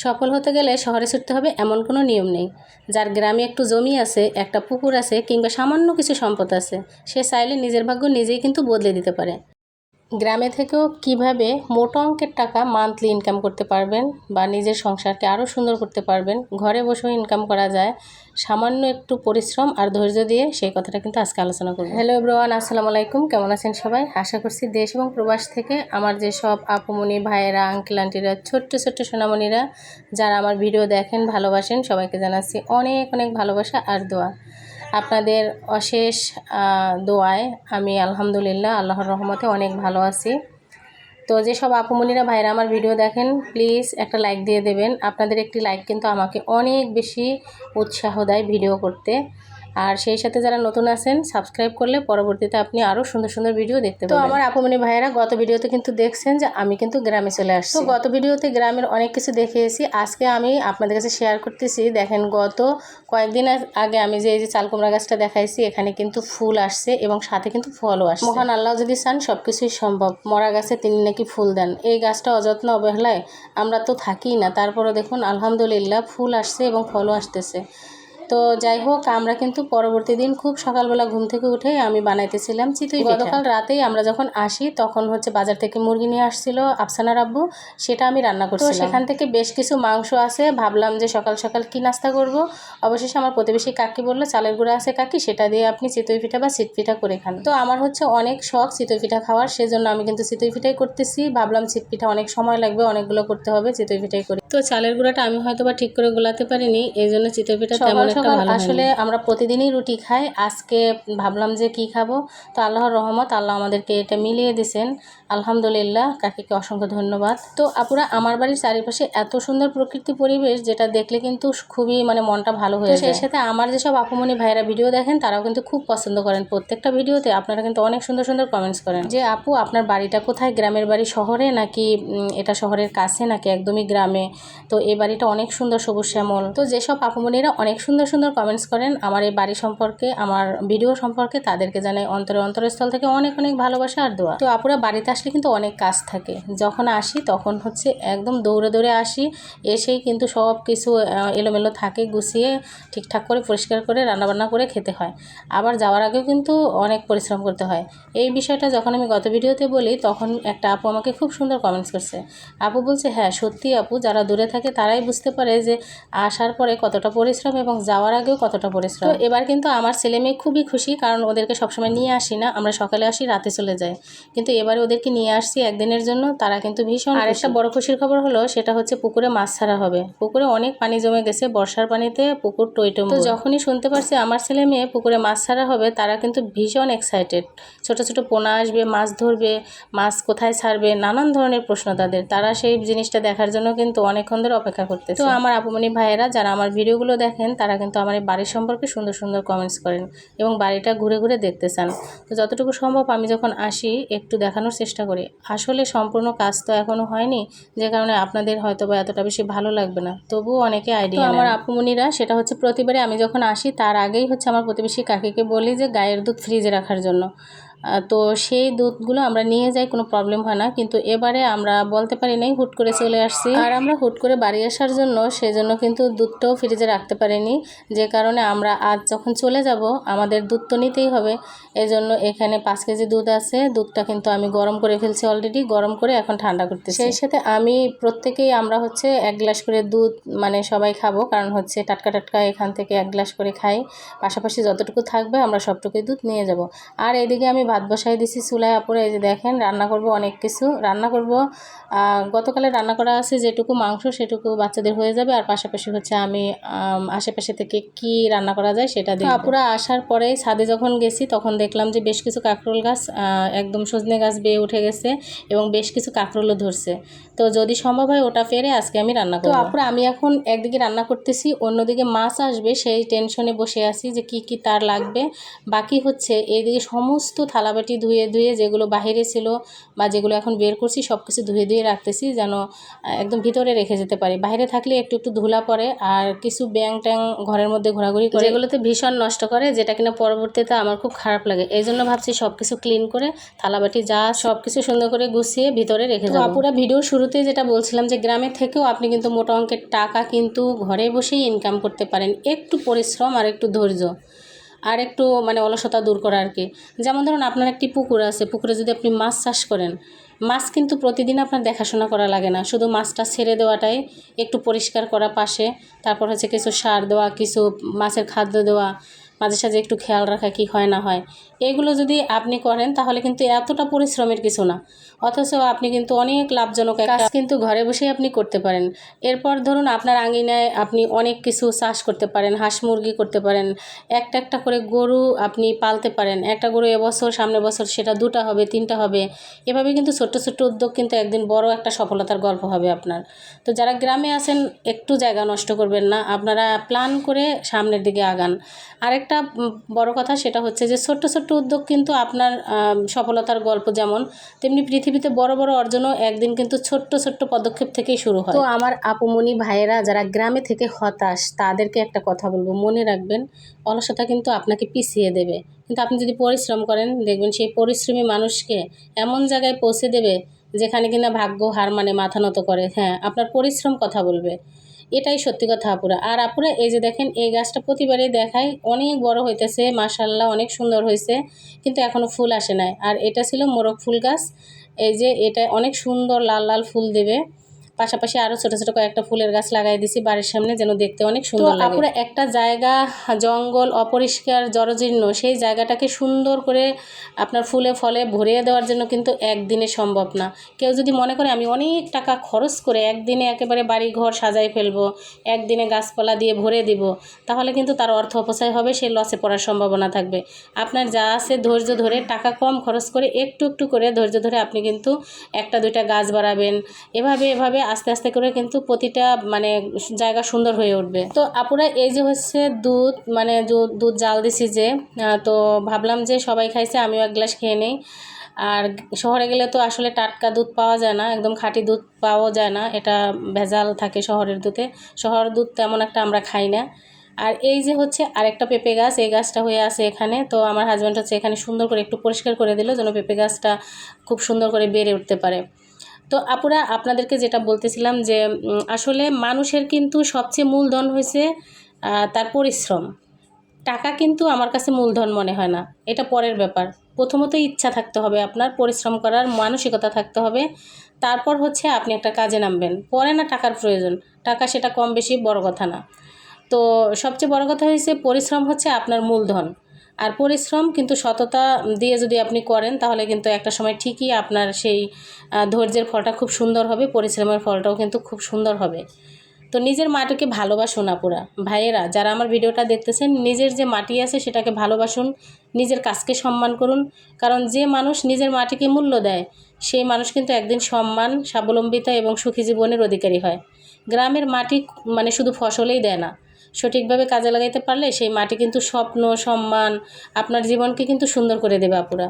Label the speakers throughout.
Speaker 1: সফল হতে গেলে শহরে ছুটতে হবে এমন কোনো নিয়ম নেই। যার গ্রামে একটু জমি আছে, একটা পুকুর আছে কিংবা সামান্য কিছু সম্পদ আছে, সে চাইলে নিজের ভাগ্য নিজেই কিন্তু বদলে দিতে পারে। গ্রামে থেকেও কিভাবে মোটা অঙ্কের টাকা মান্থলি ইনকাম করতে পারবেন বা নিজের সংসারকে আরও সুন্দর করতে পারবেন, ঘরে বসেও ইনকাম করা যায় সামান্য একটু পরিশ্রম আর ধৈর্য দিয়ে, সেই কথাটা কিন্তু আজকে আলোচনা করব। হ্যালো এভরিওয়ান, আসসালামু আলাইকুম। কেমন আছেন সবাই? আশা করছি দেশ এবং প্রবাস থেকে আমার যেসব আপুমনি ভাইয়েরা, আঙ্কেল আন্টিরা, ছোট্ট ছোট্ট সোনামণিরা যারা আমার ভিডিও দেখেন, ভালোবাসেন, সবাইকে জানাচ্ছি অনেক অনেক ভালোবাসা আর দোয়া। আপনাদের অশেষ দোয়ায় আমি আলহামদুলিল্লাহ আল্লাহর রহমতে অনেক ভালো আছি। তো যেসব আপুমনিরা ভাইরা আমার ভিডিও দেখেন, প্লিজ একটা লাইক দিয়ে দেবেন। আপনাদের একটি লাইক কিন্তু আমাকে অনেক বেশি উৎসাহ দেয় ভিডিও করতে। আর সেই সাথে যারা নতুন আছেন, সাবস্ক্রাইব করলে পরবর্তীতে আপনি আরও সুন্দর সুন্দর ভিডিও দেখতে পাবেন। তো আমার আপুমনি ভাইয়েরা গত ভিডিওতে কিন্তু দেখছেন যে আমি কিন্তু গ্রামে চলে আসছি। তো গত ভিডিওতে গ্রামের অনেক কিছু দেখিয়েছি। আজকে আমি আপনাদের কাছে শেয়ার করতেছি। দেখেন, গত কয়েকদিন আগে আমি যে এই যে চাল কুমড়া গাছটা দেখাইছি, এখানে কিন্তু ফুল আসছে এবং সাথে কিন্তু ফলও আসছে। মহান আল্লাহ যদি চান সব কিছুই সম্ভব। মরা গাছে তিনি নাকি ফুল দেন। এই গাছটা অযত্ন অবহেলায় আমরা তো থাকি না, তারপরও দেখুন আলহামদুলিল্লাহ ফুল আসছে এবং ফলও আসতেছে। তো যাই হোক, আমরা কিন্তু পরবর্তী দিন খুব সকালবেলা ঘুম থেকে উঠেই আমি বানাইতেছিলাম চিতই পিঠা। গতকাল রাতেই আমরা যখন আসি তখন হচ্ছে বাজার থেকে মুরগি নিয়ে আসছিল আফসানার আব্বু, সেটা আমি রান্না করছিলাম। তো সেখান থেকে বেশ কিছু মাংস আছে, ভাবলাম যে সকাল সকাল কি নাস্তা করব। অবশেষে আমার প্রতিবেশী কাকি বললো, চালের গুঁড়া আছে কাকি, সেটা দিয়ে আপনি চিতই পিঠা বা চিত পিঠা করে খান। তো আমার হচ্ছে অনেক শখ চিতই পিঠা খাওয়ার, সেজন্য আমি কিন্তু চিতই পিঠাই করতেছি। ভাবলাম চিত পিঠা অনেক সময় লাগবে, অনেকগুলো করতে হবে, চিতই পিঠাই করি। তো চালের গুঁড়াটা আমি হয়তো বা ঠিক করে গোলাতে পারিনি, এই জন্য চিতই পিঠা তেমন একটা ভালো। আসলে আমরা প্রতিদিনই রুটি খাই, আজকে ভাবলাম যে কি খাবো। তো আল্লাহর রহমত, আল্লাহ আমাদেরকে এটা মিলিয়ে দিয়েছেন, আলহামদুলিল্লাহ। কাকিকে অসংখ্য ধন্যবাদ। তো আপুরা, আমার বাড়ির চারিপাশে এত সুন্দর প্রকৃতি পরিবেশ, যেটা দেখলে কিন্তু খুবই মনটা ভালো হয়ে যায়। সেই সাথে আমার যেসব আপুমনি ভাইরা ভিডিও দেখেন, তারাও কিন্তু খুব পছন্দ করেন। প্রত্যেকটা ভিডিওতে আপনারা কিন্তু অনেক সুন্দর সুন্দর কমেন্টস করেন যে আপু আপনার বাড়িটা কোথায়, গ্রামের বাড়ি শহরে নাকি এটা শহরের কাছে নাকি একদমই গ্রামে। তো এই বাড়িটা অনেক সুন্দর, সবুজ শ্যামল। তো যেসব আপুমনিরা অনেক সুন্দর সুন্দর কমেন্টস করেন আমার এই বাড়ি সম্পর্কে, আমার ভিডিও সম্পর্কে, তাদেরকে জানাই অন্তরস্থল থেকে অনেক অনেক ভালোবাসা আর দোয়া। তো আপুরা, বাড়িতে আসলে কিন্তু অনেক কাজ থাকে। যখন আসি তখন হচ্ছে একদম দৌড়ে দৌড়ে আসি, এসেই কিন্তু সব কিছু এলোমেলো থাকে, গুছিয়ে ঠিকঠাক করে পরিষ্কার করে রান্নাবান্না করে খেতে হয়। আবার যাওয়ার আগেও কিন্তু অনেক পরিশ্রম করতে হয়। এই বিষয়টা যখন আমি গত ভিডিওতে বলি, তখন একটা আপু আমাকে খুব সুন্দর কমেন্টস করছে। আপু বলছে, হ্যাঁ সত্যি আপু, যারা দূরে থাকে তারাই বুঝতে পারে যে আসার পরে কতটা পরিশ্রম এবং যাওয়ার আগেও কতটা পরিশ্রম। তো এবার কিন্তু আমার ছেলে মেয়ে খুবই খুশি, কারণ ওদেরকে সবসময় নিয়ে আসি না, আমরা সকালে আসি রাতে চলে যাই, কিন্তু এবারে ওদেরকে নিয়ে আসছি একদিনের জন্য, তারা কিন্তু ভীষণ। আর একটা বড় খুশির খবর হলো, সেটা হচ্ছে পুকুরে মাছ ছাড়া হবে। পুকুরে অনেক পানি জমে গেছে, বর্ষার পানিতে পুকুর টইটম্বুর। তো যখনই শুনতে পারছি আমার ছেলে মেয়ে পুকুরে মাছ ছাড়া হবে, তারা কিন্তু ভীষণ এক্সাইটেড। ছোট ছোট পোনা আসবে, মাছ ধরবে, মাছ কোথায় ছাড়বে, নানান ধরনের প্রশ্ন তাদের। তারা সেই জিনিসটা দেখার জন্য কিন্তু অনেকক্ষণ ধরে অপেক্ষা করতেছে। তো আমার আপুমনি ভাইয়েরা যারা আমার ভিডিওগুলো দেখেন, তারা কিন্তু আমার এই বাড়ির সম্পর্কে সুন্দর সুন্দর কমেন্টস করেন এবং বাড়িটা ঘুরে ঘুরে দেখতে চান। তো যতটুকু সম্ভব আমি যখন আসি একটু দেখানোর চেষ্টা করি। আসলে সম্পূর্ণ কাজ তো এখনও হয়নি, যে কারণে আপনাদের হয়তো বা এতটা বেশি ভালো লাগবে না, তবুও অনেকে আইডিয়া। আমার আপুমনিরা সেটা হচ্ছে প্রতিবারে আমি যখন আসি তার আগেই হচ্ছে আমার প্রতিবেশী কাকিকে বলি যে গায়ের দুধ ফ্রিজে রাখার জন্য। তো সেই দুধগুলো আমরা নিয়ে যাই, কোনো প্রবলেম হয় না। কিন্তু এবারে আমরা বলতে পারি নাই, হুট করে চলে আসছি। আর আমরা হুট করে বাড়ি আসার জন্য সেজন্য কিন্তু দুধটাও ফ্রিজে রাখতে পারিনি, যে কারণে আমরা আজ যখন চলে যাব আমাদের দুধ তো নিতেই হবে। এজন্য এখানে 5 কেজি দুধ আছে, দুধটা কিন্তু আমি গরম করে ফেলছি অলরেডি, গরম করে এখন ঠান্ডা করতেছি। সেই সাথে আমি প্রত্যেকেই আমরা হচ্ছে 1 গ্লাস করে দুধ সবাই খাবো, কারণ হচ্ছে টাটকা টাটকা এখান থেকে 1 গ্লাস করে খাই। পাশাপাশি যতটুকু থাকবে আমরা সবটুকুই দুধ নিয়ে যাব। আর এদিকে আমি ভাত বসাই দিছি চুলায় আপুরে। এই যে দেখেন, রান্না করব অনেক কিছু রান্না করব। গতকালে রান্না করা আছে যেটুকু মাংস, সেটুকু বাচ্চাদের হয়ে যাবে। আর পাশাপাশি হচ্ছে আমি আশেপাশে থেকে কি রান্না করা যায় সেটা দেখব। আপুরা আসার পরে ছাদে যখন গেছি তখন দেখলাম যে বেশ কিছু কাঁকরোল গাছ, একদম সজনে গাছ বেয়ে উঠে গেছে এবং বেশ কিছু কাঁকরোলও ধরছে। তো যদি সম্ভব হয় ওটা পেরে আজকে আমি রান্না করব। তো আপুরা, আমি এখন একদিকে রান্না করতেছি, অন্যদিকে মাছ আসবে সেই টেনশনে বসে আছি যে কি কি তার লাগবে। বাকি হচ্ছে এইদিকে সমস্ত থালা থালাবাটি ধুয়ে ধুয়ে যেগুলো বাহিরে ছিল বা যেগুলো এখন বের করছি সব কিছু ধুয়ে ধুয়ে রাখতেছি, যেন একদম ভিতরে রেখে যেতে পারি। বাইরে থাকলে একটু একটু ধুলা পড়ে আর কিছু ব্যাং ট্যাং ঘরের মধ্যে ঘোরাঘুরি করে, যেগুলোতে ভীষণ নষ্ট করে, যেটা কিনা পরবর্তীতে আমার খুব খারাপ লাগে। এই জন্য ভাবছি সব কিছু ক্লিন করে থালাবাটি যা সব কিছু সুন্দর করে গুছিয়ে ভিতরে রেখে দেবো। পুরো ভিডিওর শুরুতেই যেটা বলছিলাম যে গ্রামে থেকেও আপনি কিন্তু মোটা অঙ্কের টাকা কিন্তু ঘরে বসেই ইনকাম করতে পারেন, একটু পরিশ্রম আর একটু ধৈর্য আর একটু মানে অলসতা দূর করা আর কি। যেমন ধরুন আপনার একটি পুকুর আছে, পুকুরে যদি আপনি মাছ চাষ করেন, মাছ কিন্তু প্রতিদিন আপনার দেখাশোনা করা লাগে না, শুধু মাছটা ছেড়ে দেওয়াটাই, একটু পরিষ্কার করা পাশে, তারপর হচ্ছে কিছু সার দেওয়া, কিছু মাছের খাদ্য দেওয়া, মাঝে সাঝে একটু খেয়াল রাখা কি হয় না হয়, এগুলো যদি আপনি করেন তাহলে কিন্তু এতটা পরিশ্রমের কিছু না, অথচ আপনি কিন্তু অনেক লাভজনক কাজ কিন্তু ঘরে বসেই আপনি করতে পারেন। এরপর ধরুন আপনার আঙিনায় আপনি অনেক কিছু চাষ করতে পারেন, হাঁস মুরগি করতে পারেন, একটা একটা করে গরু আপনি পালতে পারেন। একটা গরু এবছর সামনের বছর সেটা 2টা হবে 3টা হবে, এভাবে কিন্তু ছোট্ট ছোট্ট উদ্যোগ কিন্তু একদিন বড় একটা সফলতার গল্প হবে আপনার। তো যারা গ্রামে আছেন একটু জায়গা নষ্ট করবেন না, আপনারা প্ল্যান করে সামনের দিকে আগান। আরেকটা বড় কথা সেটা হচ্ছে যে ছোট্ট ছোট্ট উদ্যোগ কিন্তু আপনার সফলতার গল্প যেমন, তেমনি পৃথিবীতে বড় বড় অর্জনও একদিন কিন্তু ছোট্ট ছোট্ট পদক্ষেপ থেকেই শুরু হয়। তো আমার আপুমনি ভাইয়েরা যারা গ্রামে থেকে হতাশ, তাদেরকে একটা কথা বলবো, মনে রাখবেন অলসতা কিন্তু আপনাকে পিছিয়ে দেবে, কিন্তু আপনি যদি পরিশ্রম করেন দেখবেন সেই পরিশ্রমী মানুষকে এমন জায়গায় পৌঁছে দেবে যেখানে কিনা ভাগ্য হার মানে মাথা নত করে। হ্যাঁ, আপনার পরিশ্রম কথা বলবে, এটাই সত্যি কথা আপুরা। আর আপুরা এই যে দেখেন এই গাছটা প্রতিবারই দেখাই, অনেক বড় হইতেছে মাশাআল্লাহ, অনেক সুন্দর হয়েছে, কিন্তু এখনও ফুল আসে নাই। আর এটা ছিল মোরগ ফুল গাছ, এই যে এটা অনেক সুন্দর লাল লাল ফুল দেবে। পাশাপাশি আরও ছোটো ছোটো কয়েকটা ফুলের গাছ লাগাই দিছি বাড়ির সামনে, যেন দেখতে অনেক সুন্দর লাগে। আপুরা একটা জায়গা জঙ্গল অপরিষ্কার জরাজীর্ণ, সেই জায়গাটাকে সুন্দর করে আপনার ফুলে ফলে ভরিয়ে দেওয়ার জন্য কিন্তু একদিনে সম্ভব না। কেউ যদি মনে করে আমি অনেক টাকা খরচ করে একদিনে একেবারে বাড়ি ঘর সাজাই ফেলবো, একদিনে গাছপালা দিয়ে ভরে দিব, তাহলে কিন্তু তার অর্থ অপচয় হবে, সে লসে পড়ার সম্ভাবনা থাকবে। আপনার যা আছে ধৈর্য ধরে, টাকা কম খরচ করে একটু একটু করে ধৈর্য ধরে আপনি কিন্তু 1টা 2টা গাছ বাড়াবেন। এভাবে এভাবে আস্তে আস্তে করে কিন্তু প্রতিটা মানে জায়গা সুন্দর হয়ে উঠবে। তো আপুরা এই যে হচ্ছে দুধ, মানে দুধ জাল দিছি যে, তো ভাবলাম যে সবাই খাইছে আমিও 1 গ্লাস খেয়ে নেই। আর শহরে গেলে তো আসলে টাটকা দুধ পাওয়া যায় না, একদম খাঁটি দুধ পাওয়া যায় না, এটা ভেজাল থাকে শহরের দুধে। শহরের দুধ তেমন একটা আমরা খাই না। আর এই যে হচ্ছে আরেকটা পেঁপে গাছ, এই গাছটা হয়ে আছে এখানে, তো আমার হাজব্যান্ড হচ্ছে এখানে সুন্দর করে একটু পরিষ্কার করে দিল যেন পেঁপে গাছটা খুব সুন্দর করে বেড়ে উঠতে পারে। তো আপুরা আপনাদেরকে যেটা বলতেছিলাম যে আসলে মানুষের কিন্তু সবচেয়ে মূলধন হয়েছে তার পরিশ্রম। টাকা কিন্তু আমার কাছে মূলধন মনে হয় না, এটা পরের ব্যাপার। প্রথমত ইচ্ছা থাকতে হবে, আপনার পরিশ্রম করার মানসিকতা থাকতে হবে, তারপর হচ্ছে আপনি একটা কাজে নামবেন। পরে না টাকার প্রয়োজন, টাকা সেটা কম বেশি বড় কথা না। তো সবচেয়ে বড় কথা হয়েছে পরিশ্রম হচ্ছে আপনার মূলধন। আর পরিশ্রম কিন্তু সততা দিয়ে যদি আপনি করেন তাহলে কিন্তু একটা সময় ঠিকই আপনার সেই ধৈর্যের ফলটা খুব সুন্দর হবে, পরিশ্রমের ফলটাও কিন্তু খুব সুন্দর হবে। তো নিজের মাটিকে ভালোবাসুন আপুরা ভাইয়েরা, যারা আমার ভিডিওটা দেখতেছেন, নিজের যে মাটি আছে সেটাকে ভালোবাসুন, নিজের কাজকে সম্মান করুন। কারণ যে মানুষ নিজের মাটিকে মূল্য দেয় সেই মানুষ কিন্তু একদিন সম্মান, স্বাবলম্বিতা এবং সুখী জীবনের অধিকারী হয়। গ্রামের মাটি মানে শুধু ফসলেই দেয় না, সঠিকভাবে কাজে লাগাইতে পারলে সেই মাটি কিন্তু স্বপ্ন, সম্মান, আপনার জীবনকে কিন্তু সুন্দর করে দেবে আপুরা।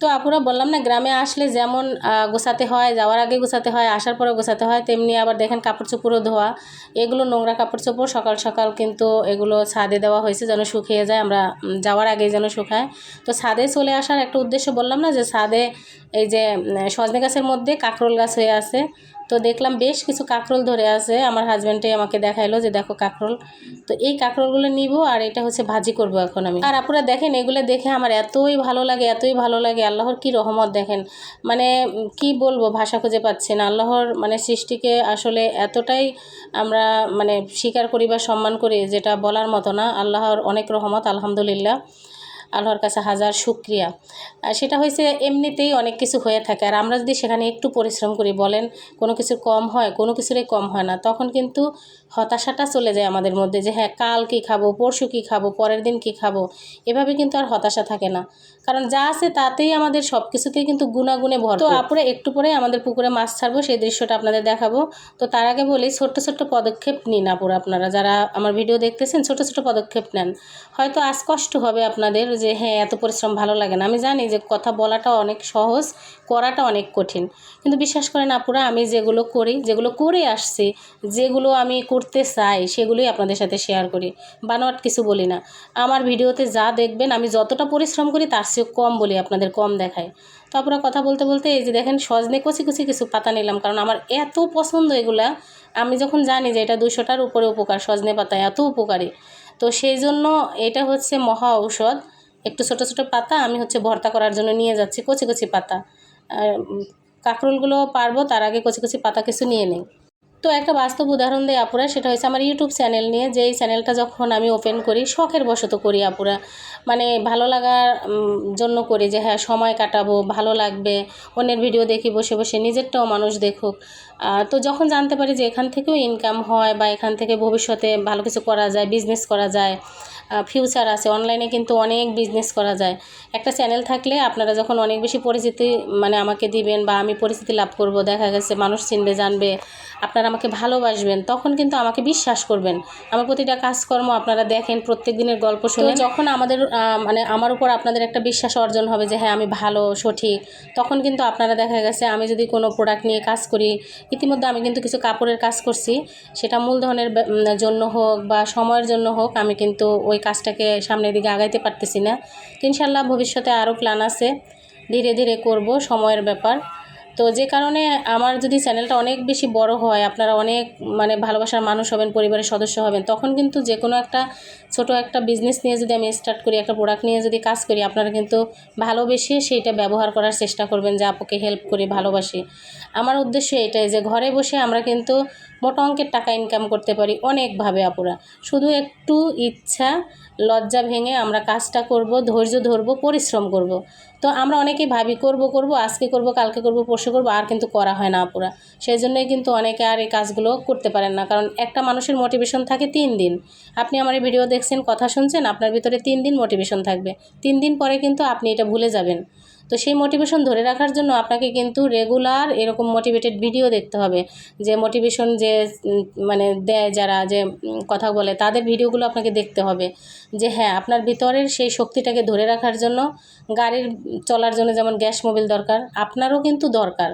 Speaker 1: তো আপুরা বললাম না, গ্রামে আসলে যেমন গোছাতে হয়, যাওয়ার আগে গোছাতে হয়, আসার পরে গোছাতে হয়, তেমনি আবার দেখেন কাপড় চোপড়ও ধোয়া, এগুলো নোংরা কাপড় চোপড় সকাল সকাল কিন্তু এগুলো ছাদে দেওয়া হয়েছে যেন শুকিয়ে যায়, আমরা যাওয়ার আগেই যেন শুকায়। তো ছাদে চলে আসার একটা উদ্দেশ্য বললাম না, যে ছাদে এই যে সজনে গাছের মধ্যে কাঁকরোল গাছ হয়ে আছে, তো দেখলাম বেশ কিছু কাঁকরোল ধরে আছে, আমার হাজব্যান্ডে আমাকে দেখাইলো যে দেখো কাঁকরোল, তো এই কাঁকরোলগুলো নিব আর এটা হচ্ছে ভাজি করব এখন আমি। আর আপনারা দেখেন এগুলো দেখে আমার এতই ভালো লাগে, এতই ভালো লাগে, আল্লাহর কি রহমত দেখেন, মানে কি বলবো, ভাষা খুঁজে পাচ্ছি না। আল্লাহর মানে সৃষ্টিকে আসলে এতটাই আমরা মানে স্বীকার করি বা সম্মান করি যেটা বলার মতো না। আল্লাহর অনেক রহমত, আলহামদুলিল্লাহ, আল্লাহর কাছে হাজার শুকরিয়া। সেটা হয়েছে এমনিতেই অনেক কিছু হয়ে থাকে, আর আমরা যদি সেখানে একটু পরিশ্রম করি, বলেন কোনো কিছু কম হয়? কোনো কিছুরই কম হয় না। তখন কিন্তু হতাশাটা চলে যায় আমাদের মধ্যে, যে হ্যাঁ কাল কী খাবো, পরশু কী খাবো, পরের দিন কী খাবো, এভাবে কিন্তু আর হতাশা থাকে না। কারণ যা আছে তাতেই আমাদের সব কিছুতেই কিন্তু গুণাগুণে ভরপুর। তো আপুরে একটু পরে আমাদের পুকুরে মাছ ছাড়বো, সেই দৃশ্যটা আপনাদের দেখাবো। তো তার আগে বলি, ছোট্ট ছোট্ট পদক্ষেপ নিন আপুরা, আপনারা যারা আমার ভিডিও দেখতেছেন ছোট ছোট পদক্ষেপ নেন। হয়তো আজ কষ্ট হবে আপনাদের, যে হ্যাঁ এত পরিশ্রম ভালো লাগে না। আমি জানি যে কথা বলাটা অনেক সহজ, করাটা অনেক কঠিন। কিন্তু বিশ্বাস করেন আপুরা, আমি যেগুলো করি, যেগুলো করে আসছি, যেগুলো আমি করতে চাই, সেগুলোই আপনাদের সাথে শেয়ার করি। বানোয়াট কিছু বলি না। আমার ভিডিওতে যা দেখবেন, আমি যতটা পরিশ্রম করি তার চেয়ে কম বলি, আপনাদের কম দেখাই। তো আপনারা কথা বলতে বলতে এই যে দেখেন সজনে কচি কচি কিছু পাতা নিলাম, কারণ আমার এত পছন্দ এগুলা। আমি যখন জানি যে এটা 200টার উপরে উপকার, সজনে পাতা এত উপকারী, তো সেই জন্য এটা হচ্ছে মহা ঔষধ। একটু ছোটো ছোটো পাতা আমি হচ্ছে ভর্তা করার জন্য নিয়ে যাচ্ছি, কচি কচি পাতা। কাঁকরোলগুলো পারবো, তার আগে কচি কচি পাতা কিছু নিয়ে নিই। তো একটা বাস্তব উদাহরণ দেয় আপুরা, সেটা হচ্ছে আমার ইউটিউব চ্যানেল নিয়ে। যেই চ্যানেলটা যখন আমি ওপেন করি, শখের বশত করি আপুরা, মানে ভালো লাগার জন্য করি, যে হ্যাঁ সময় কাটাবো, ভালো লাগবে, অন্যের ভিডিও দেখি বসে বসে, নিজেরটাও মানুষ দেখুক। তো যখন জানতে পারি যে এখান থেকেও ইনকাম হয় বা এখান থেকে ভবিষ্যতে ভালো কিছু করা যায়, বিজনেস করা যায়, ফিউচার আছে, অনলাইনে কিন্তু অনেক বিজনেস করা যায়। একটা চ্যানেল থাকলে আপনারা যখন অনেক বেশি পরিচিতি মানে আমাকে দিবেন বা আমি পরিচিতি লাভ করব, দেখা গেছে মানুষ চিনবে, জানবে, আপনারা আমাকে ভালোবাসবেন, তখন কিন্তু আমাকে বিশ্বাস করবেন। আমার প্রতিটা কাজকর্ম আপনারা দেখেন, প্রত্যেক দিনের গল্প শুনে যখন আমাদের মানে আমার উপর আপনাদের একটা বিশ্বাস অর্জন হবে যে হ্যাঁ আমি ভালো, সঠিক, তখন কিন্তু আপনারা দেখা গেছে আমি যদি কোনো প্রোডাক্ট নিয়ে কাজ করি, ইতিমধ্যে আমি কিন্তু কিছু কাপড়ের কাজ করছি, সেটা মূলধনের জন্য হোক বা সময়ের জন্য হোক, আমি কিন্তু ওই কাজটাকে সামনের দিকে আগাইতে পারতেছি না। তো ইনশাল্লাহ ভবিষ্যতে আরও প্ল্যান আছে, ধীরে ধীরে করব, সময়ের ব্যাপার। তো যে কারণে আমার যদি চ্যানেলটা অনেক বেশি বড় হয়, আপনারা অনেক মানে ভালোবাসার মানুষ হবেন, পরিবারের সদস্য হবেন, তখন কিন্তু যে কোনো একটা ছোটো একটা বিজনেস নিয়ে যদি আমি স্টার্ট করি, একটা প্রোডাক্ট নিয়ে যদি কাজ করি, আপনারা কিন্তু ভালোবেসে সেইটা ব্যবহার করার চেষ্টা করবেন, যে আপুকে হেল্প করি, ভালোবাসি। আমার উদ্দেশ্য এটাই যে ঘরে বসে আমরা কিন্তু মোটা অঙ্কের টাকা ইনকাম করতে পারি অনেকভাবে আপুরা। শুধু একটু ইচ্ছা, লজ্জা ভেঙে আমরা কাজটা করব, ধৈর্য ধরব, পরিশ্রম করব। তো আমরা অনেকেই ভাবি করব করব, আজকে করব, কালকে করব, পরশু করব, আর কিন্তু করা হয় না আপুরা। সেই জন্যই কিন্তু অনেকে আর এই কাজগুলো করতে পারেন না, কারণ একটা মানুষের মোটিভেশন থাকে 3 দিন। আপনি আমার এই ভিডিও দেখছেন, কথা শুনছেন, আপনার ভিতরে 3 দিন মোটিভেশন থাকবে। 3 দিন পরে কিন্তু আপনি এটা ভুলে যাবেন। তো সেই মোটিভেশন ধরে রাখার জন্য আপনাকে কিন্তু রেগুলার এরকম মোটিভেটেড ভিডিও দেখতে হবে, যে মোটিভেশন যে মানে দেয় যারা, যে কথা বলে, তাদের ভিডিওগুলো আপনাকে দেখতে হবে। যে হ্যাঁ আপনার ভিতরের সেই শক্তিটাকে ধরে রাখার জন্য, গাড়ির চলার জন্য যেমন গ্যাস মোবিল দরকার, আপনারও কিন্তু দরকার।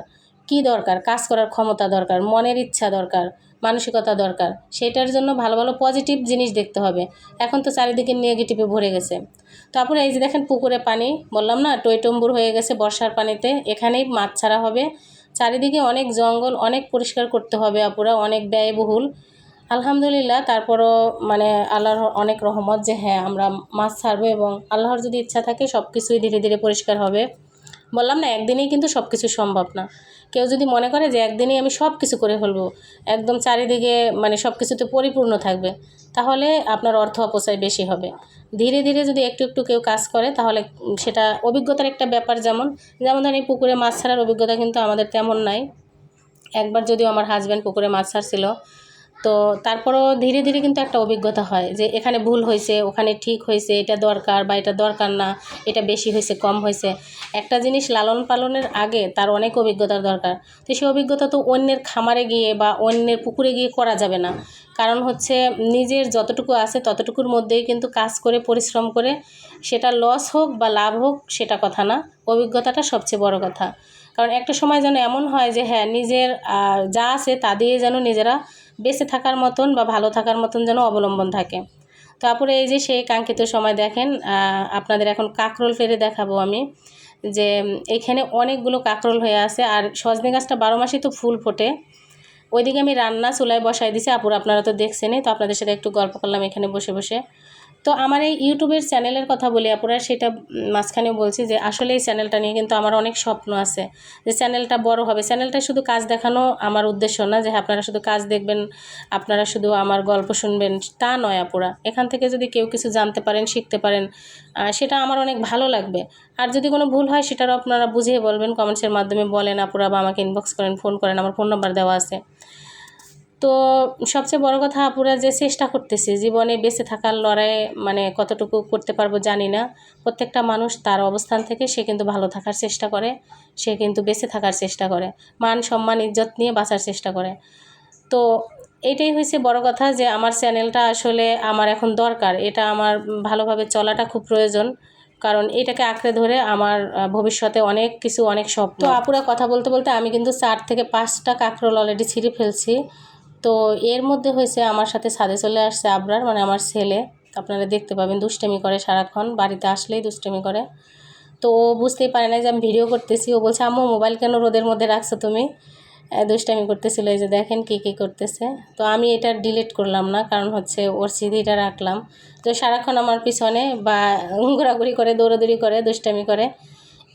Speaker 1: কি দরকার? কাজ করার ক্ষমতা দরকার, মনের ইচ্ছা দরকার, মানসিকতা দরকার। সেটার জন্য ভালো ভালো পজিটিভ জিনিস দেখতে হবে। এখন তো চারিদিকে নেগেটিভে ভরে গেছে। তারপরে এই যে দেখেন পুকুরে পানি, বললাম না টইটম্বুর হয়ে গেছে বর্ষার পানিতে, এখানেই মাছ ছাড়া হবে। চারিদিকে অনেক জঙ্গল, অনেক পরিষ্কার করতে হবে আপুরা, অনেক ব্যয়বহুল। আলহামদুলিল্লাহ, তারপরও মানে আল্লাহর অনেক রহমত যে হ্যাঁ আমরা মাছ ছাড়বো, এবং আল্লাহর যদি ইচ্ছা থাকে সব কিছুই ধীরে ধীরে পরিষ্কার হবে। বললাম না একদিনেই কিন্তু সব কিছু সম্ভব না। কেউ যদি মনে করে যে একদিনেই আমি সব কিছু করে ফেলবো, একদম চারিদিকে মানে সব কিছুতে পরিপূর্ণ থাকবে, তাহলে আপনার অর্থ অপচয় বেশি হবে। ধীরে ধীরে যদি একটু একটু কেউ কাজ করে, তাহলে সেটা অভিজ্ঞতার একটা ব্যাপার। যেমন যেমন ধরেন এই পুকুরে মাছ ছাড়ার অভিজ্ঞতা কিন্তু আমাদের তেমন নাই। একবার যদিও আমার হাজব্যান্ড পুকুরে মাছ ছাড়ছিল, তো তারপরও ধীরে ধীরে কিন্তু একটা অভিজ্ঞতা হয় যে এখানে ভুল হয়েছে, ওখানে ঠিক হয়েছে, এটা দরকার বা এটা দরকার না, এটা বেশি হয়েছে, কম হয়েছে। একটা জিনিস লালন পালনের আগে তার অনেক অভিজ্ঞতার দরকার। তো সেই অভিজ্ঞতা তো অন্যের খামারে গিয়ে বা অন্যের পুকুরে গিয়ে করা যাবে না। কারণ হচ্ছে নিজের যতটুকু আছে ততটুকুর মধ্যেই কিন্তু কাজ করে, পরিশ্রম করে, সেটা লস হোক বা লাভ হোক সেটা কথা না, অভিজ্ঞতাটা সবচেয়ে বড় কথা। কারণ একটা সময় যেন এমন হয় যে হ্যাঁ নিজের যা আছে তা দিয়ে যেন নিজেরা বেঁচে থাকার মতন বা ভালো থাকার মতন যেন অবলম্বন থাকে। তারপরে এই যে সেই কাঙ্ক্ষিত সময় দেখেন, আপনাদের এখন কাঁকরোল পেড়ে দেখাবো আমি, যে এইখানে অনেকগুলো কাঁকরোল হয়ে আছে। আর সজনে গাছটা 12 মাসই তো ফুল ফোটে। ওইদিকে আমি রান্না চুলায় বসাই দিছি আপুরা, আপনারা তো দেখছেনই, তো আপনাদের সাথে একটু গল্প করলাম এখানে বসে বসে। তো আমার এই ইউটিউবের চ্যানেলের কথা বলি আপুরা, সেটা মাঝখানেও বলছি যে আসলে এই চ্যানেলটা নিয়ে কিন্তু আমার অনেক স্বপ্ন আছে, যে চ্যানেলটা বড় হবে। চ্যানেলটা শুধু কাজ দেখানো আমার উদ্দেশ্য না, যে আপনারা শুধু কাজ দেখবেন, আপনারা শুধু আমার গল্প শুনবেন, তা নয় আপুরা। এখান থেকে যদি কেউ কিছু জানতে পারেন, শিখতে পারেন, সেটা আমার অনেক ভালো লাগবে। আর যদি কোনো ভুল হয় সেটারও আপনারা বুঝিয়ে বলবেন, কমেন্টসের মাধ্যমে বলেন আপুরা, বা আমাকে ইনবক্স করেন, ফোন করেন, আমার ফোন নাম্বার দেওয়া আছে। তো সবচেয়ে বড় কথা আপুরা, যে চেষ্টা করতেছি জীবনে বেঁচে থাকার লড়াইয়ে, মানে কতটুকু করতে পারবো জানি না। প্রত্যেকটা মানুষ তার অবস্থান থেকে সে কিন্তু ভালো থাকার চেষ্টা করে, সে কিন্তু বেঁচে থাকার চেষ্টা করে, মান সম্মান ইজ্জত নিয়ে বাঁচার চেষ্টা করে। তো এটাই হয়েছে বড় কথা, যে আমার চ্যানেলটা আসলে আমার এখন দরকার, এটা আমার ভালোভাবে চলাটা খুব প্রয়োজন। কারণ এটাকে আঁকড়ে ধরে আমার ভবিষ্যতে অনেক কিছু, অনেক স্বপ্ন। তো আপুরা কথা বলতে বলতে আমি কিন্তু 4 থেকে 5টা কাঁকরোল অলরেডি ছিঁড়ে ফেলছি। তো এর মধ্যে হয়েছে আমার সাথে ছাদে চলে আসছে আবরার, মানে আমার ছেলে। আপনারা দেখতে পাবেন দুষ্টামি করে সারাক্ষণ, বাড়িতে আসলেই দুষ্টামি করে। তো ও বুঝতেই পারে না যে আমি ভিডিও করতেছি। ও বলছে, আম্মু মোবাইল কেন রোদের মধ্যে রাখছো তুমি? দুষ্টামি করতেছিল। এই যে দেখেন কী করতেছে। তো আমি এটা ডিলিট করলাম না, কারণ হচ্ছে ওর স্মৃতিটা রাখলাম। তো সারাক্ষণ আমার পিছনে বা ঘোরাঘুরি করে, দৌড়াদৌড়ি করে, দুষ্টামি করে।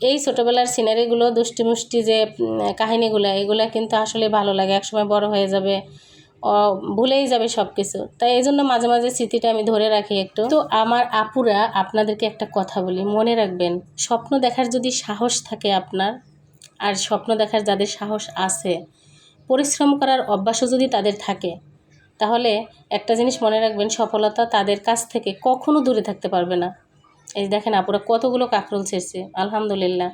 Speaker 1: এই ছোটোবেলার সিনারিগুলো, দুষ্টি মুষ্টি যে কাহিনিগুলো, এগুলো কিন্তু আসলে ভালো লাগে। একসময় বড় হয়ে যাবে, ভুলেই যাবে সব কিছু। তাই এই জন্য মাঝে মাঝে স্মৃতিটা আমি ধরে রাখি একটু। তো আমার আপুরা, আপনাদেরকে একটা কথা বলি, মনে রাখবেন, স্বপ্ন দেখার যদি সাহস থাকে আপনার, আর স্বপ্ন দেখার যাদের সাহস আছে, পরিশ্রম করার অভ্যাসও যদি তাদের থাকে, তাহলে একটা জিনিস মনে রাখবেন, সফলতা তাদের কাছ থেকে কখনো দূরে থাকতে পারবে না। এই দেখেন আপুরা কতগুলো কাঁকরোল ছেড়েছে, আলহামদুলিল্লাহ।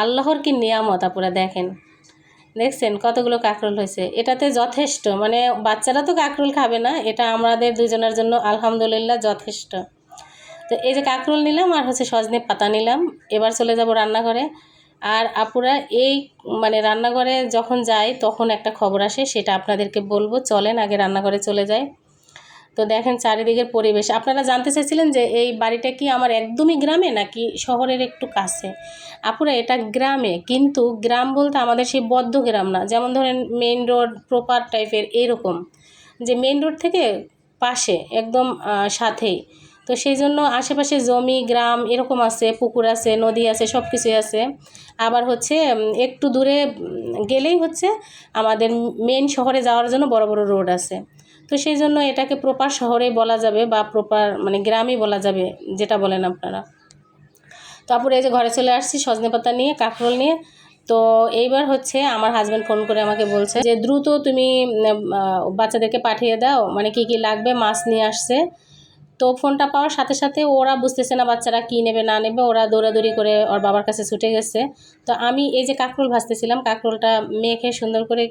Speaker 1: আল্লাহর কি নিয়ামত আপুরা, দেখেন, দেখছেন কতগুলো কাঁকরোল হয়েছে। এটাতে যথেষ্ট, মানে বাচ্চারা তো কাঁকরোল খাবে না, এটা আমাদের দুজনের জন্য আলহামদুলিল্লাহ যথেষ্ট। তো এই যে কাঁকরোল নিলাম আর হচ্ছে সজনে পাতা নিলাম। এবার চলে যাব রান্নাঘরে। আর আপুরা এই মানে রান্নাঘরে যখন যাই তখন একটা খবর আসে, সেটা আপনাদেরকে বলবো। চলেন আগে রান্নাঘরে চলে যাই। তো দেখেন চারিদিকের পরিবেশ। আপনারা জানতে চাইছিলেন যে এই বাড়িটা কি আমার একদমই গ্রামে নাকি শহরের একটু কাছে। আপুরা এটা গ্রামে, কিন্তু গ্রাম বলতে আমাদের সেই বদ্ধ গ্রাম না, যেমন ধরেন মেইন রোড প্রপার টাইপের এরকম, যে মেইন রোড থেকে পাশে একদম সাথেই। তো সেই জন্য আশেপাশে জমি, গ্রাম এরকম আছে, পুকুর আছে, নদী আছে, সব কিছুই আছে। আবার হচ্ছে একটু দূরে গেলেই হচ্ছে আমাদের মেইন শহরে যাওয়ার জন্য বড় বড় রোড আছে। তো সেই জন্য এটাকে প্রপার শহরে বলা যাবে, বা প্রপার মানে গ্রামই বলা যাবে, যেটা বলেন আপনারা। তারপরে এই যে ঘরে চলে আসছি সজনে পাতা নিয়ে, কাঁকরোল নিয়ে। তো এইবার হচ্ছে আমার হাজব্যান্ড ফোন করে আমাকে বলছে যে দ্রুত তুমি বাচ্চাদেরকে পাঠিয়ে দাও, মানে কি কি লাগবে, মাছ নিয়ে আসছে। তো ফোনটা পাওয়ার সাথে সাথে ওরা বুঝতেছে না বাচ্চারা কী নেবে না নেবে, ওরা দৌড়াদৌড়ি করে ওর বাবার কাছে ছুটে গেছে। তো আমি এই যে কাঁকরোল ভাজতেছিলাম, কাঁকরোলটা মেখে সুন্দর করে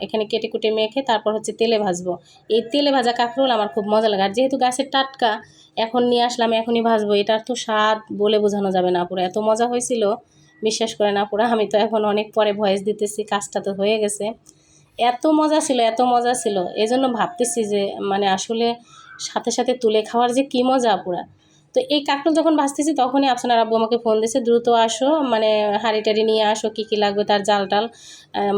Speaker 1: এখানে কেটে কুটে মেখে তারপর হচ্ছে তেলে ভাজবো। এই তেলে ভাজা কাঁকরোল আমার খুব মজা লাগে। আর যেহেতু গাছের টাটকা, এখন নিয়ে আসলাম, এখনই ভাজবো। এটার তো স্বাদ বলে বোঝানো যাবে না পুরো, এত মজা হয়েছিল, বিশ্বাস করে না পুরো। আমি তো এখন অনেক পরে ভয়েস দিতেছি, কাজটা তো হয়ে গেছে। এত মজা ছিল, এত মজা ছিল, এজন্য ভাবতেছি যে মানে আসলে সাথে সাথে তুলে খাওয়ার যে কী মজা পুরা। তো এই কাঁকরোল যখন ভাজতেছি তখনই আফসানার আব্বু আমাকে ফোন দিয়েছে, দ্রুত আসো, মানে হাঁড়ি টাড়ি নিয়ে আসো, কী কী লাগবে, তার জাল টাল,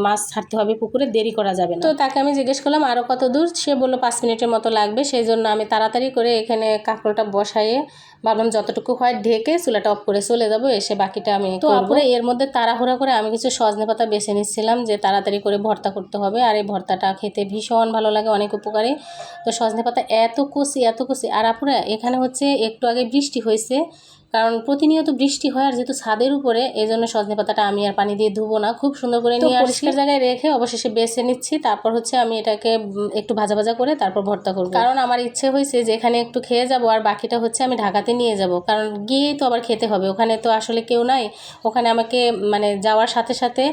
Speaker 1: মাছ ছাড়তে হবে পুকুরে, দেরি করা যাবে না। তো তাকে আমি জিজ্ঞেস করলাম আরও কত দূর, সে বললো 5 মিনিটের মতো লাগবে। সেই জন্য আমি তাড়াতাড়ি করে এখানে কাঁকরোলটা বসাইয়ে ভাবলাম যতটুকু হয় ঢেকে চুলাটা অফ করে চলে যাব, এসে বাকিটা আমি তো আপুরে এর মধ্যে তাড়াহুড়া করে আমি কিছু সজনে পাতা বেছে নিচ্ছিলাম, যে তাড়াতাড়ি করে ভর্তা করতে হবে। আর এই ভর্তাটা খেতে ভীষণ ভালো লাগে, অনেক উপকারী। তো সজনে পাতা এত কুচি, এত কুচি। আর আপুরা এখানে হচ্ছে একটু আগে বৃষ্টি হয়েছে, কারণ প্রতিনিয়ত বৃষ্টি হয়, আর যেহেতু ছাদের উপরে, এই জন্য সজনে পাতাটা আমি আর পানি দিয়ে ধুবো না, খুব সুন্দর করে নিয়ে পরিষ্কার জায়গায় রেখে অবশেষে বেছে নিচ্ছি। তারপর হচ্ছে আমি এটাকে একটু ভাজা ভাজা করে তারপর ভর্তা করব, কারণ আমার ইচ্ছে হয়েছে যে এখানে একটু খেয়ে যাব, আর বাকিটা হচ্ছে আমি ঢাকাতে নিয়ে যাব, কারণ গিয়েই তো আবার খেতে হবে, ওখানে তো আসলে কেউ নাই। ওখানে আমাকে মানে যাওয়ার সাথে সাথে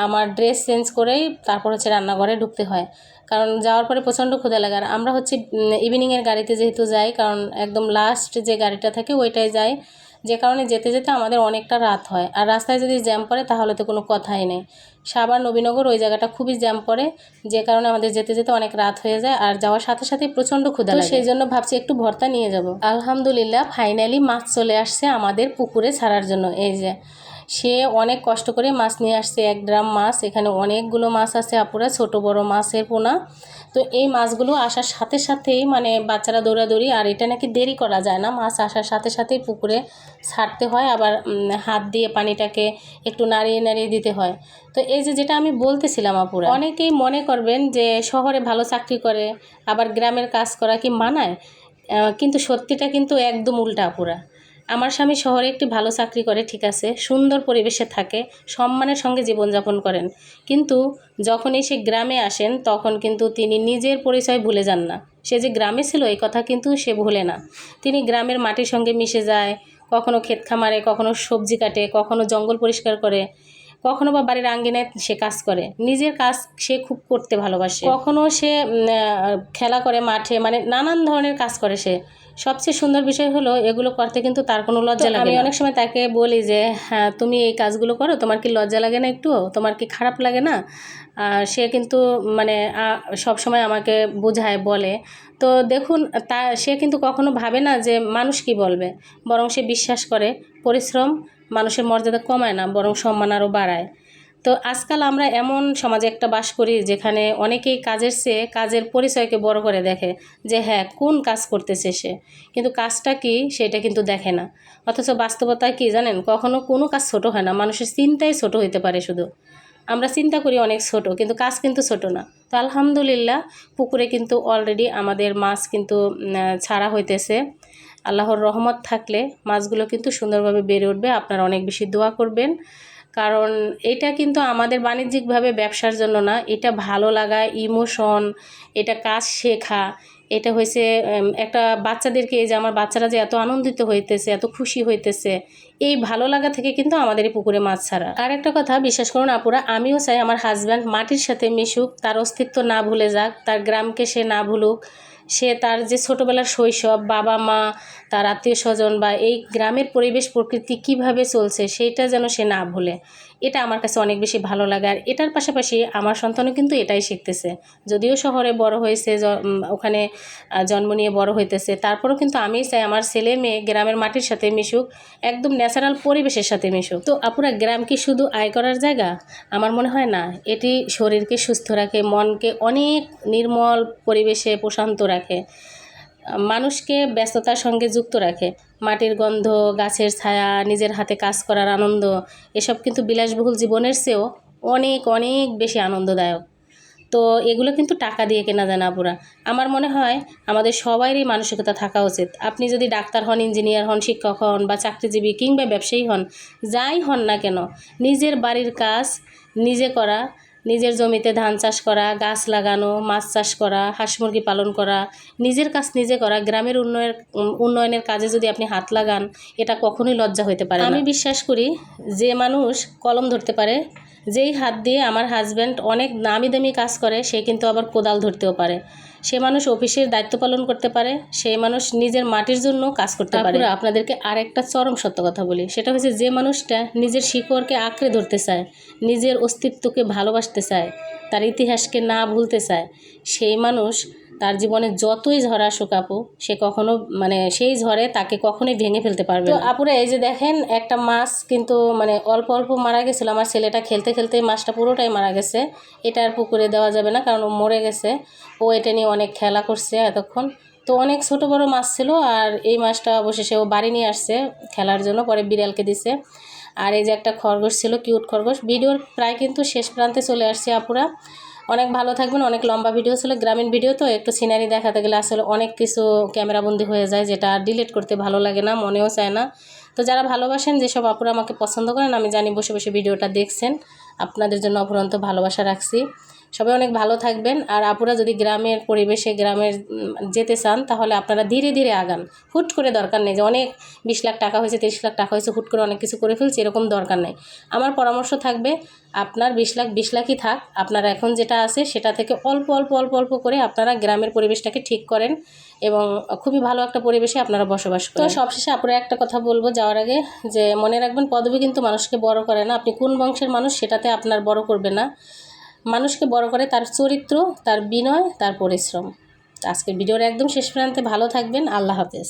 Speaker 1: আমার ড্রেস চেঞ্জ করেই তারপর হচ্ছে রান্নাঘরে ঢুকতে হয়, কারণ যাওয়ার পরে প্রচণ্ড ক্ষুধা লাগে। আর আমরা হচ্ছে ইভিনিংয়ের গাড়িতে যেহেতু যাই, কারণ একদম লাস্ট যে গাড়িটা থাকে ওইটাই যাই, যে কারণে যেতে যেতে আমাদের অনেকটা রাত হয়। আর রাস্তায় যদি জ্যাম পড়ে তাহলে তো কোনো কথাই নেই। সাভার নবীনগর ওই জায়গাটা খুবই জ্যাম পড়ে, যে কারণে আমাদের যেতে যেতে অনেক রাত হয়ে যায়, আর যাওয়ার সাথে সাথে প্রচণ্ড ক্ষুধা লাগে। সেই জন্য ভাবছি একটু ভর্তা নিয়ে যাব। আলহামদুলিল্লাহ ফাইনালি মাছ চলে আসছে আমাদের পুকুরে ছাড়ার জন্য। এই যে সে অনেক কষ্ট করে মাছ নিয়ে আসছে, 1 ড্রাম মাছ। এখানে অনেকগুলো মাছ আছে আপুরা, ছোট বড় মাছের পোনা। তো এই মাছগুলো আসার সাথে সাথেই মানে বাচ্চারা দৌড়াদৌড়ি, আর এটা নাকি দেরি করা যায় না, মাছ আসার সাথে সাথেই পুকুরে ছাড়তে হয়, আবার হাত দিয়ে পানিটাকে একটু নাড়িয়ে নাড়িয়ে দিতে হয়। তো এই যে যেটা আমি বলতেছিলাম আপুরা, অনেকেই মনে করবেন যে শহরে ভালো চাকরি করে আবার গ্রামের কাজ করা কি মানায়, কিন্তু সত্যিটা কিন্তু একদম উল্টা আপুরা। আমার স্বামী শহরে একটি ভালো চাকরি করে, ঠিক আছে, সুন্দর পরিবেশে থাকে, সম্মানের সঙ্গে জীবনযাপন করেন, কিন্তু যখনই সে গ্রামে আসেন তখন কিন্তু তিনি নিজের পরিচয় ভুলে যান না। সে যে গ্রামে ছিল এই কথা কিন্তু সে ভুলে না। তিনি গ্রামের মাটির সঙ্গে মিশে যায়, কখনো ক্ষেত খামারে, কখনো সবজি কাটে, কখনো জঙ্গল পরিষ্কার করে, কখনো বা বাড়ির আঙ্গিনায় সে কাজ করে, নিজের কাজ সে খুব করতে ভালোবাসে, কখনো সে খেলা করে মাঠে, মানে নানান ধরনের কাজ করে সে। সবচেয়ে সুন্দর বিষয় হলো এগুলো করতে কিন্তু তার কোনো লজ্জা লাগে না। আমি অনেক সময় তাকে বলি যে হ্যাঁ তুমি এই কাজগুলো করো, তোমার কি লজ্জা লাগে না একটু, তোমার কি খারাপ লাগে না? সে কিন্তু মানে সব সময় আমাকে বোঝায় বলে। তো দেখুন সে কিন্তু কখনো ভাবে না যে মানুষ কি বলবে, বরং সে বিশ্বাস করে পরিশ্রম মানুষের মর্যাদা কমায় না, বরং সম্মান আরও বাড়ায়। তো আজকাল আমরা এমন সমাজে একটা বাস করি যেখানে অনেকেই কাজের চেয়ে কাজের পরিচয়কে বড় করে দেখে, যে হ্যাঁ কোন কাজ করতেছে সে, কিন্তু কাজটা কি সেটা কিন্তু দেখে না। অথচ বাস্তবতা কি জানেন, কখনো কোনো কাজ ছোট হয় না, মানুষের চিন্তাই ছোট হইতে পারে শুধু। আমরা চিন্তা করি অনেক ছোট, কিন্তু কাজ কিন্তু ছোট না। তো আলহামদুলিল্লাহ পুকুরে কিন্তু অলরেডি আমাদের মাছ কিন্তু ছাড়া হইতেছে। আল্লাহর রহমত থাকলে মাছগুলো কিন্তু সুন্দরভাবে বেড়ে উঠবে। আপনারা অনেক বেশি দোয়া করবেন, কারণ এটা কিন্তু আমাদের বাণিজ্যিকভাবে ব্যবসার জন্য না, এটা ভালো লাগা, ইমোশন, এটা কাজ শেখা, এটা হয়েছে একটা বাচ্চাদেরকে, এই যে আমার বাচ্চারা যে এত আনন্দিত হইতেছে, এত খুশি হইতেছে, এই ভালো লাগা থেকে কিন্তু আমাদের এই পুকুরে মাছ ছাড়া। আর একটা কথা বিশ্বাস করুন আপুরা, আমিও চাই আমার হাজব্যান্ড মাটির সাথে মিশুক, তার অস্তিত্ব না ভুলে যাক, তার গ্রামকে সে না ভুলুক, সে তার যে ছোটোবেলার শৈশব, বাবা মা, তার আত্মীয় স্বজন বা এই গ্রামের পরিবেশ প্রকৃতি কিভাবে চলছে সেইটা যেন সে না ভুলে। এটা আমার কাছে অনেক বেশি ভালো লাগে। আর এটার পাশাপাশি আমার সন্তানও কিন্তু এটাই শিখতেছে, যদিও শহরে বড় হয়েছে, ওখানে জন্ম নিয়ে বড় হইতেছে, তারপরেও কিন্তু আমি চাই আমার ছেলে মেয়ে গ্রামের মাটির সাথে মিশুক, একদম ন্যাচারাল পরিবেশের সাথে মিশুক। তো আপুরা, গ্রাম কি শুধু আয় করার জায়গা? আমার মনে হয় না। এটি শরীরকে সুস্থ রাখে, মনকে অনেক নির্মল পরিবেশে প্রশান্ত রাখে, মানুষকে ব্যস্ততার সঙ্গে যুক্ত রাখে। মাটির গন্ধ, গাছের ছায়া, নিজের হাতে কাজ করার আনন্দ, এসব কিন্তু বিলাসবহুল জীবনের চেয়েও অনেক অনেক বেশি আনন্দদায়ক। তো এগুলো কিন্তু টাকা দিয়ে কেনা যায় না আপুরা। আমার মনে হয় আমাদের সবারই মানসিকতা থাকা উচিত। আপনি যদি ডাক্তার হন, ইঞ্জিনিয়ার হন, শিক্ষক হন বা চাকরিজীবী কিংবা ব্যবসায়ী হন, যাই হন না কেন, নিজের বাড়ির কাজ নিজে করা, নিজের জমিতে ধান চাষ করা, গাছ লাগানো, মাছ চাষ করা, হাঁস মুরগি পালন করা, নিজের কাজ নিজে করা, গ্রামের উন্নয়নের কাজে যদি আপনি হাত লাগান, এটা কখনোই লজ্জা হতে পারে না। আমি বিশ্বাস করি যে মানুষ কলম ধরতে পারে, যেই হাত দিয়ে আমার হাজব্যান্ড অনেক নামি দামি কাজ করে, সে কিন্তু আবার কোদাল ধরতেও পারে। সে মানুষ অফিসের দায়িত্ব পালন করতে পারে, সেই মানুষ নিজের মাটির জন্য কাজ করতে পারে। আপনাদেরকে আরেকটা চরম সত্য কথা বলি, সেটা হচ্ছে যে মানুষটা নিজের শিকড়কে আঁকড়ে ধরতে চায়, নিজের অস্তিত্বকে ভালোবাসতে চায়, তার ইতিহাসকে না ভুলতে চায়, সেই মানুষ তার জীবনে যতই ঝড় আসুক আপু, সে কখনো মানে সেই ঝড়ে তাকে কখনোই ভেঙে ফেলতে পারবে না। তো আপুরা, এই যে দেখেন একটা মাছ কিন্তু মানে অল্প অল্প মারা গেছিলো, আমার ছেলেটা খেলতে খেলতে মাছটা পুরোটাই মারা গেছে। এটা আর পুকুরে দেওয়া যাবে না, কারণ ও মরে গেছে। ও এটা নিয়ে অনেক খেলা করছে এতক্ষণ। তো অনেক ছোট বড় মাছ ছিল, আর এই মাছটা অবশেষে ও বাড়ি নিয়ে আসছে খেলার জন্য, পরে বিড়ালকে দিছে। আর এই যে একটা খরগোশ ছিল, কিউট খরগোশ। ভিডিওর প্রায় কিন্তু শেষ প্রান্তে চলে আসছে আপুরা। অনেক ভালো থাকবেন। অনেক লম্বা ভিডিও ছিল, গ্রামীণ ভিডিও তো একটু সিনারি দেখাতে গেলে আসলে অনেক কিছু ক্যামেরাবন্দি হয়ে যায়, যেটা ডিলিট করতে ভালো লাগে না, মনেও চায় না। তো যারা ভালোবাসেন, যেসব আপুরা আমাকে পছন্দ করেন, আমি জানি বসে বসে ভিডিওটা দেখছেন, আপনাদের জন্য অফুরন্ত ভালোবাসা রাখছি। সবাই অনেক ভালো থাকবেন। আর আপুরা যদি গ্রামের পরিবেশে গ্রামের যেতে চান, তাহলে আপনারা ধীরে ধীরে আগান। হুট করে দরকার নেই যে অনেক 20 লাখ টাকা হয়েছে, 30 লাখ টাকা হয়েছে, হুট করে অনেক কিছু করে ফেলছি, এরকম দরকার নেই। আমার পরামর্শ থাকবে, আপনার 20 লাখই থাক, আপনারা এখন যেটা আছে সেটা থেকে অল্প অল্প অল্প অল্প করে আপনারা গ্রামের পরিবেশটাকে ঠিক করেন, এবং খুবই ভালো একটা পরিবেশে আপনারা বসবাস করেন। তো সবশেষে আপুরা একটা কথা বলবো যাওয়ার আগে, যে মনে রাখবেন পদবি কিন্তু মানুষকে বড় করে না, আপনি কোন বংশের মানুষ সেটাতে আপনার বড় করবে না। মানুষকে বড় করে তার চরিত্র, তার বিনয়, তার পরিশ্রম। আজকের ভিডিওর একদম শেষ প্রান্তে ভালো থাকবেন। আল্লাহ হাফেজ।